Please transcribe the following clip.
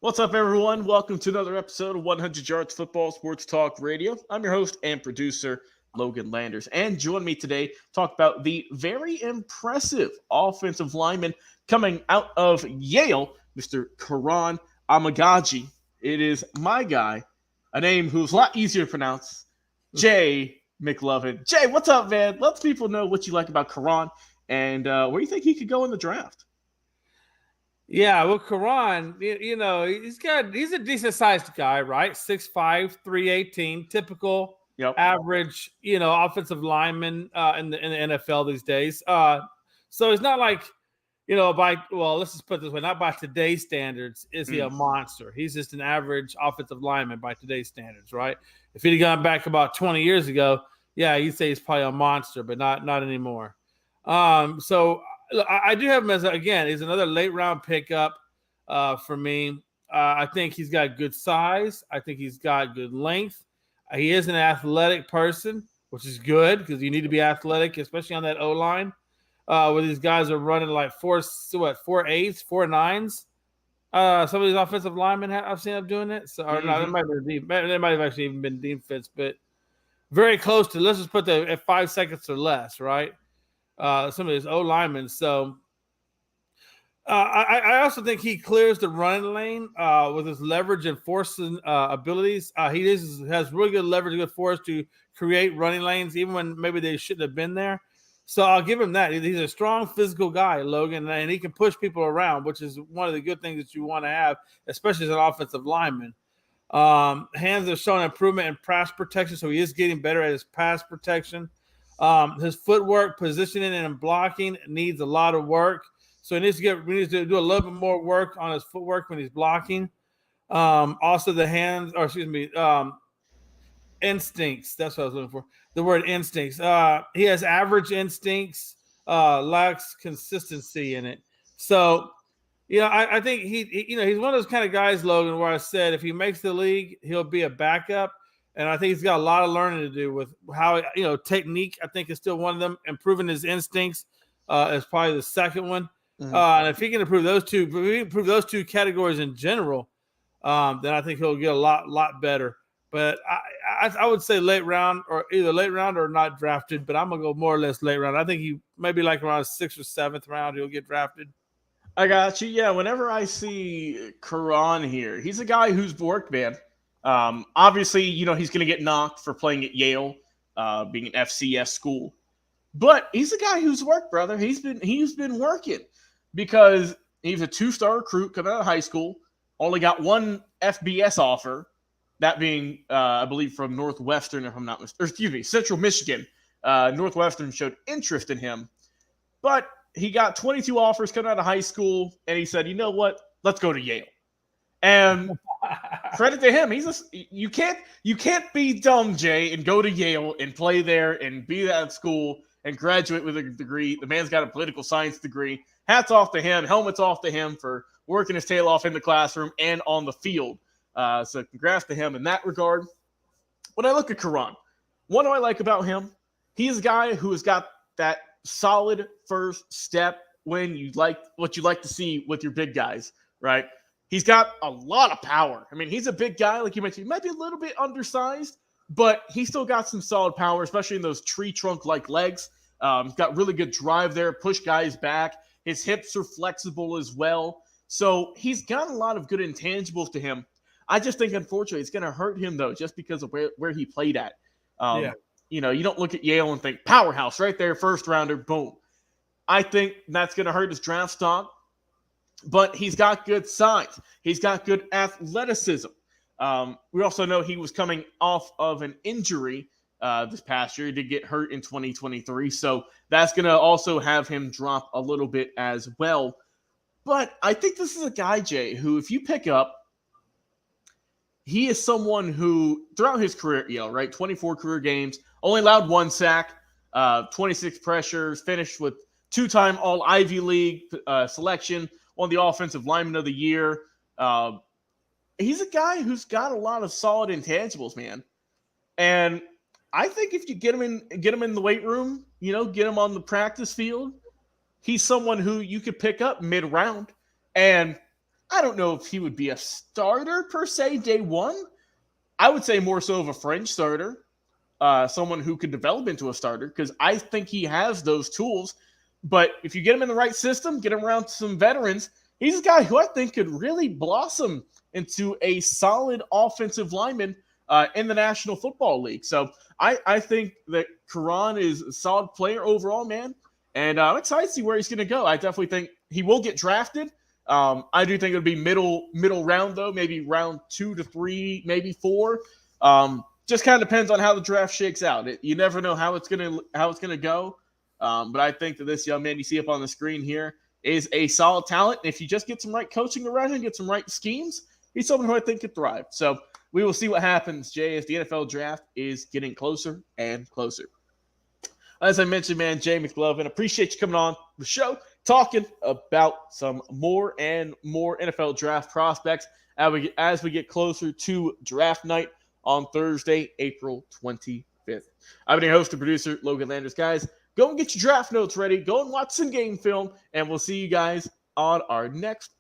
What's up, everyone? Welcome to another episode of 100 Yards Football Sports Talk Radio. I'm your host and producer, Logan Landers. And join me today to talk about the very impressive offensive lineman coming out of Yale, Mr. Kiran Amegadjie. It is my guy, a name who's a lot easier to pronounce, Jay McLovin. Jay, what's up, man? Let people know what you like about Kiran and where you think he could go in the draft. Yeah, well, Karan, he's a decent sized guy, right? 6'5", 318, typical Yep. average, offensive lineman in the NFL these days. So it's not like, let's just put it this way, not by today's standards is he a monster. He's just an average offensive lineman by today's standards, right? If he'd gone back about 20 years ago, yeah, you'd say he's probably a monster, but not anymore. So I do have him as he's another late round pickup for me. I think he's got good size. I think he's got good length. He is an athletic person, which is good because you need to be athletic, especially on that O line. Where these guys are running like 4.8s, 4.9s. Some of these offensive linemen I've seen them doing it. So or no, they might have actually even been deep fits, but very close to. Let's just put that at 5 seconds or less, right? Some of these O linemen. So I also think he clears the running lane with his leverage and forcing abilities. He has really good leverage, good force to create running lanes, even when maybe they shouldn't have been there. So I'll give him that. He's a strong physical guy, Logan, and he can push people around, which is one of the good things that you want to have, especially as an offensive lineman. Hands have shown improvement in pass protection, so he is getting better at his pass protection. His footwork, positioning, and blocking needs a lot of work. So he needs to do a little bit more work on his footwork when he's blocking. Also, the hands, instincts. That's what I was looking for. The word instincts. He has average instincts, lacks consistency in it. So, I think he's one of those kind of guys, Logan, where I said if he makes the league, he'll be a backup. And I think he's got a lot of learning to do with how, technique, I think, is still one of them. Improving his instincts is probably the second one. And if he can improve those two categories in general, then I think he'll get a lot better. But I would say late round or either late round or not drafted. But I'm going to go more or less late round. I think he maybe like around 6th or 7th round he'll get drafted. I got you. Yeah, whenever I see Kiran here, he's a guy who's worked, man. Obviously, he's going to get knocked for playing at Yale, being an FCS school. But he's a guy who's worked, brother. He's been working because he's a 2-star recruit coming out of high school. Only got one FBS offer, that being, I believe, from Northwestern, if I'm not mistaken. Central Michigan. Northwestern showed interest in him. But he got 22 offers coming out of high school, and he said, you know what? Let's go to Yale. And credit to him. You can't be dumb, Jay, and go to Yale and play there and be at school and graduate with a degree. The man's got a political science degree. Hats off to him. Helmets off to him for working his tail off in the classroom and on the field. So congrats to him in that regard. When I look at Kiran, what do I like about him? He's a guy who has got that solid first step when what you like to see with your big guys, right? He's got a lot of power. I mean, he's a big guy, like you mentioned. He might be a little bit undersized, but he's still got some solid power, especially in those tree trunk-like legs. He's got really good drive there, push guys back. His hips are flexible as well. So he's got a lot of good intangibles to him. I just think, unfortunately, it's going to hurt him, though, just because of where he played at. You don't look at Yale and think, powerhouse right there, first rounder, boom. I think that's going to hurt his draft stock. But he's got good size. He's got good athleticism. We also know he was coming off of an injury this past year. He did get hurt in 2023. So that's going to also have him drop a little bit as well. But I think this is a guy, Jay, who if you pick up, he is someone who throughout his career at Yale, right, 24 career games, only allowed 1 sack, 26 pressures, finished with 2-time All-Ivy League selection, won the Offensive Lineman of the Year. He's a guy who's got a lot of solid intangibles, man. And I think if you get him in the weight room, get him on the practice field, he's someone who you could pick up mid-round. And I don't know if he would be a starter per se day one. I would say more so of a fringe starter, someone who could develop into a starter because I think he has those tools. But if you get him in the right system, get him around some veterans, he's a guy who I think could really blossom into a solid offensive lineman in the National Football League. So I think that Kiran is a solid player overall, man. And I'm excited to see where he's going to go. I definitely think he will get drafted. I do think it would be middle round, though, maybe round 2 to 3, maybe 4. Just kind of depends on how the draft shakes out. You never know how it's gonna go. But I think that this young man you see up on the screen here is a solid talent. And if you just get some right coaching around him, get some right schemes, he's someone who I think could thrive. So we will see what happens, Jay, as the NFL draft is getting closer and closer. As I mentioned, man, Jay McLovin, appreciate you coming on the show, talking about some more and more NFL draft prospects as we get closer to draft night on Thursday, April 25th. I've been your host and producer, Logan Landers. Guys, go and get your draft notes ready. Go and watch some game film, and we'll see you guys on our next